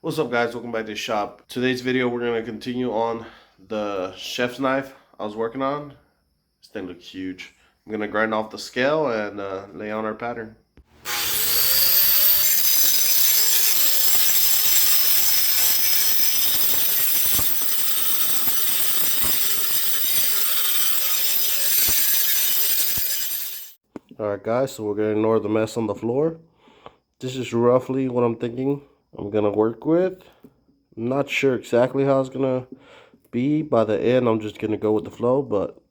What's up, guys? Welcome back to the shop. Today's video we're going to continue on the chef's knife I was working on. This thing looks huge. I'm going to grind off the scale and lay on our pattern. Alright guys, so we're going to ignore the mess on the floor. This is roughly what I'm thinking I'm going to work with. I'm not sure exactly how it's going to be. By the end, I'm just going to go with the flow, but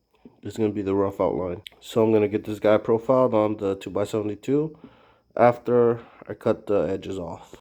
this is going to be the rough outline. So I'm going to get this guy profiled on the 2x72 after I cut the edges off.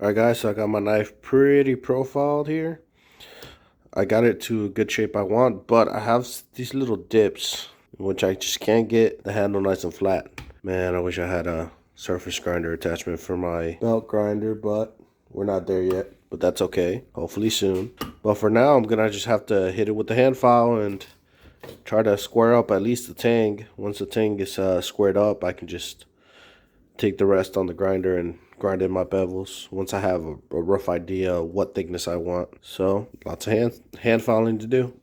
Alright guys, so I got my knife pretty profiled here. I got it to a good shape I want, but I have these little dips, which I just can't get the handle nice and flat. Man, I wish I had a surface grinder attachment for my belt grinder, but we're not there yet. But that's okay, hopefully soon. But for now, I'm gonna just have to hit it with the hand file and try to square up at least the tang. Once the tang is squared up, I can just take the rest on the grinder and grind in my bevels once I have a rough idea of what thickness I want. So lots of hand filing to do.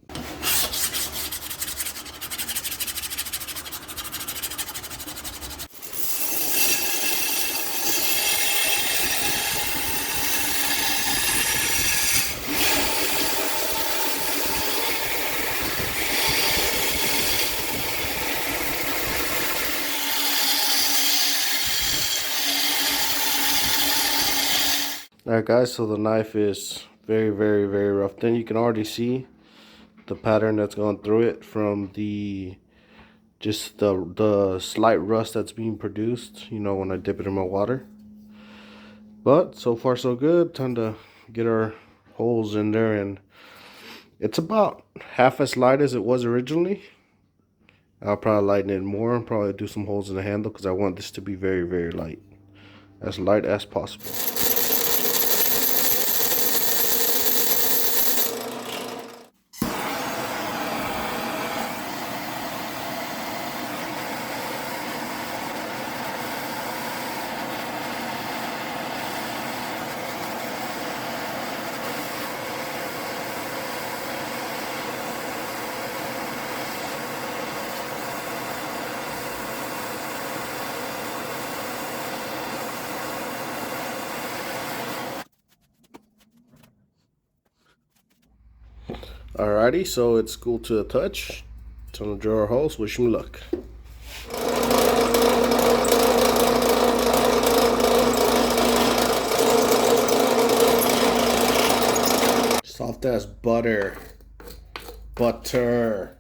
Alright guys, so the knife is very rough. Then you can already see the pattern that's gone through it from the slight rust that's being produced, you know, when I dip it in my water. But so far so good. Time to get our holes in there, and it's about half as light as it was originally. I'll probably lighten it more and probably do some holes in the handle because I want this to be very light as possible. Alrighty, so it's cool to the touch. Time to drill our holes. Wish me luck. Soft as butter. Butter.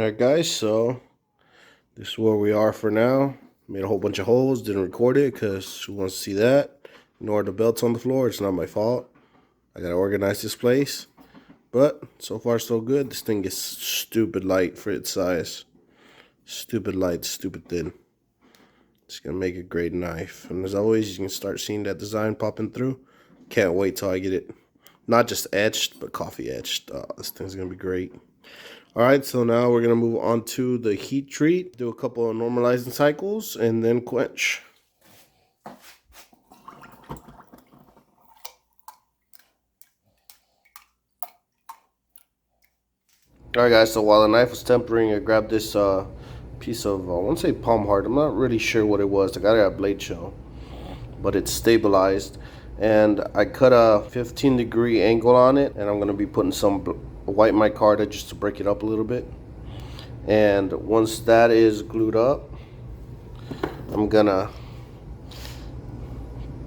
Alright guys, so this is where we are for now. Made a whole bunch of holes, didn't record it because who wants to see that? Ignore the belts on the floor, it's not my fault. I gotta organize this place. But so far so good. This thing is stupid light for its size. Stupid light, stupid thin. It's gonna make a great knife. And as always, you can start seeing that design popping through. Can't wait till I get it not just etched, but coffee etched. This thing's gonna be great. Alright, so now we're gonna move on to the heat treat. Do a couple of normalizing cycles and then quench. Alright guys, so while the knife was tempering, I grabbed this piece of, I want to say palm heart. I'm not really sure what it was. I got it at Blade Show. But it's stabilized. And I cut a 15-degree angle on it. And I'm going to be putting some white micarta just to break it up a little bit. And once that is glued up, I'm going to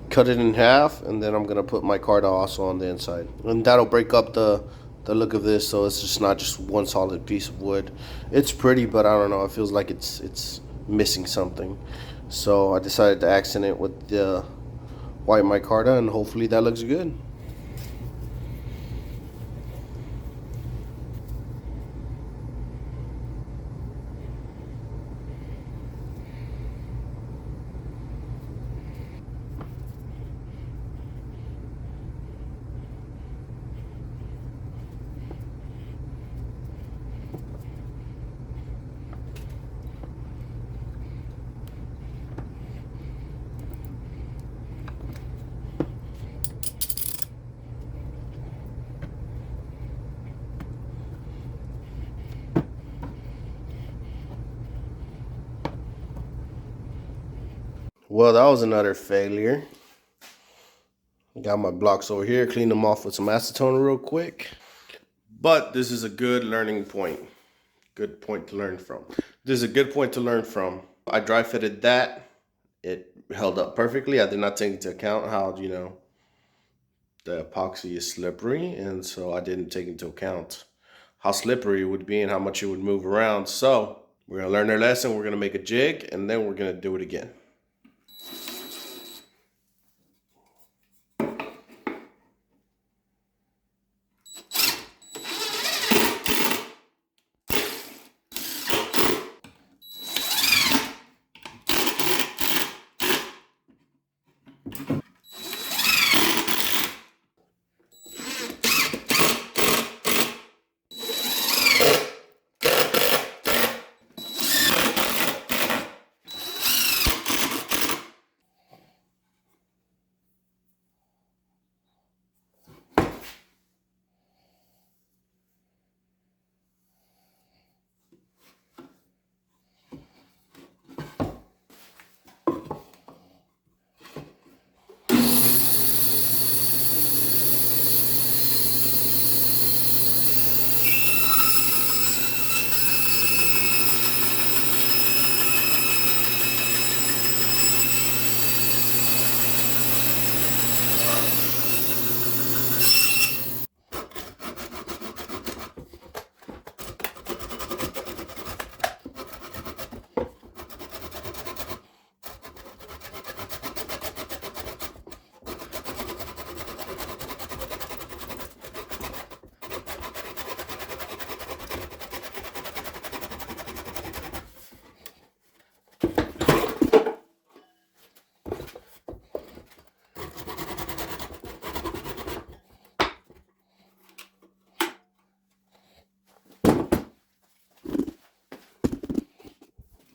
cut it in half. And then I'm going to put micarta also on the inside. And that'll break up the look of this, so it's just not just one solid piece of wood. It's pretty, but I don't know, it feels like it's missing something. So I decided to accent it with the white micarta, and hopefully that looks good. Well, that was another failure. Got my blocks over here, clean them off with some acetone real quick. But this is a good learning point. Good point to learn from. This is a good point to learn from. I dry fitted that. It held up perfectly. I did not take into account how, the epoxy is slippery. And so I didn't take into account how slippery it would be and how much it would move around. So we're going to learn our lesson. We're going to make a jig and then we're going to do it again.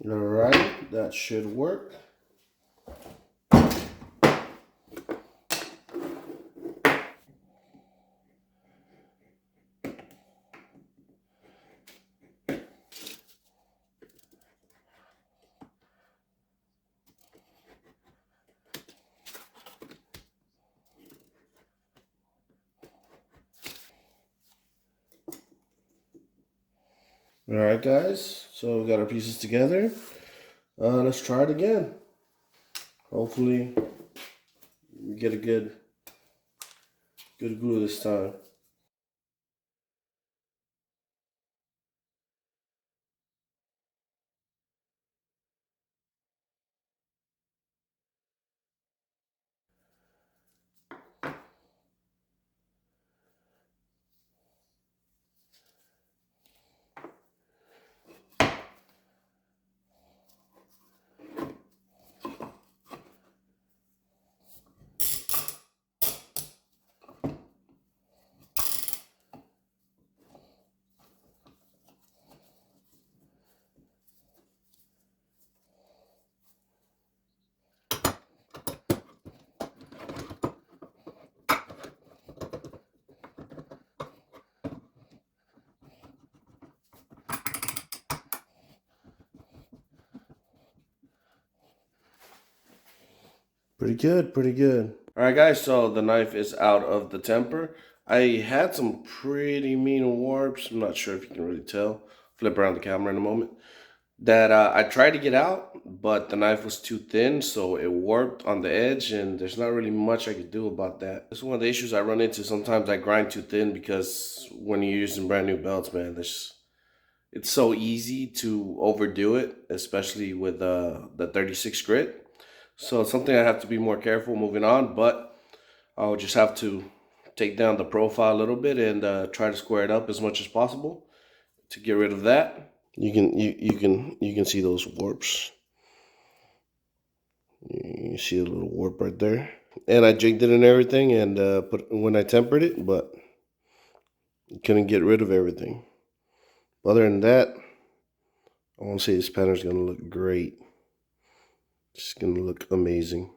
All right, that should work. All right, guys, so we got our pieces together. Let's try it again. Hopefully we get a good glue this time. Pretty good, pretty good. All right, guys, so the knife is out of the temper. I had some pretty mean warps. I'm not sure if you can really tell. Flip around the camera in a moment. That I tried to get out, but the knife was too thin, so it warped on the edge, and there's not really much I could do about that. This is one of the issues I run into. Sometimes I grind too thin because when you're using brand new belts, man, it's so easy to overdo it, especially with the 36 grit. So it's something I have to be more careful moving on, but I'll just have to take down the profile a little bit and try to square it up as much as possible to get rid of that. You can see those warps. You see a little warp right there. And I jigged it and everything, and when I tempered it, but couldn't get rid of everything. Other than that, I want to say this pattern's gonna look great. It's gonna look amazing.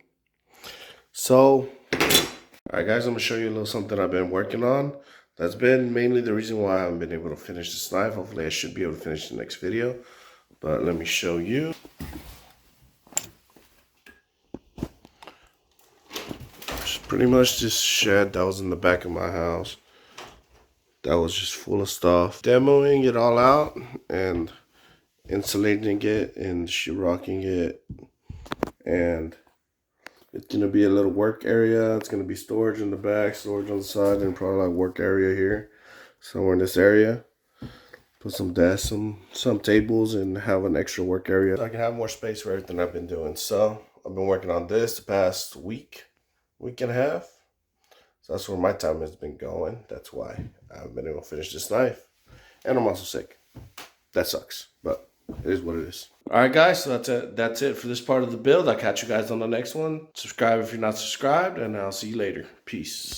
So, alright guys, I'm gonna show you a little something I've been working on. That's been mainly the reason why I haven't been able to finish this knife. Hopefully I should be able to finish the next video. But let me show you. It's pretty much this shed that was in the back of my house. That was just full of stuff. Demoing it all out and insulating it and sheetrocking it. And it's gonna be a little work area. It's gonna be storage in the back, storage on the side, and probably like work area here. Somewhere in this area. Put some desks, some tables, and have an extra work area. So I can have more space for everything I've been doing. So I've been working on this the past week and a half. So that's where my time has been going. That's why I haven't been able to finish this knife. And I'm also sick. That sucks, but it is what it is. All right, guys, so that's it for this part of the build. I'll catch you guys on the next one. Subscribe if you're not subscribed, and I'll see you later. Peace.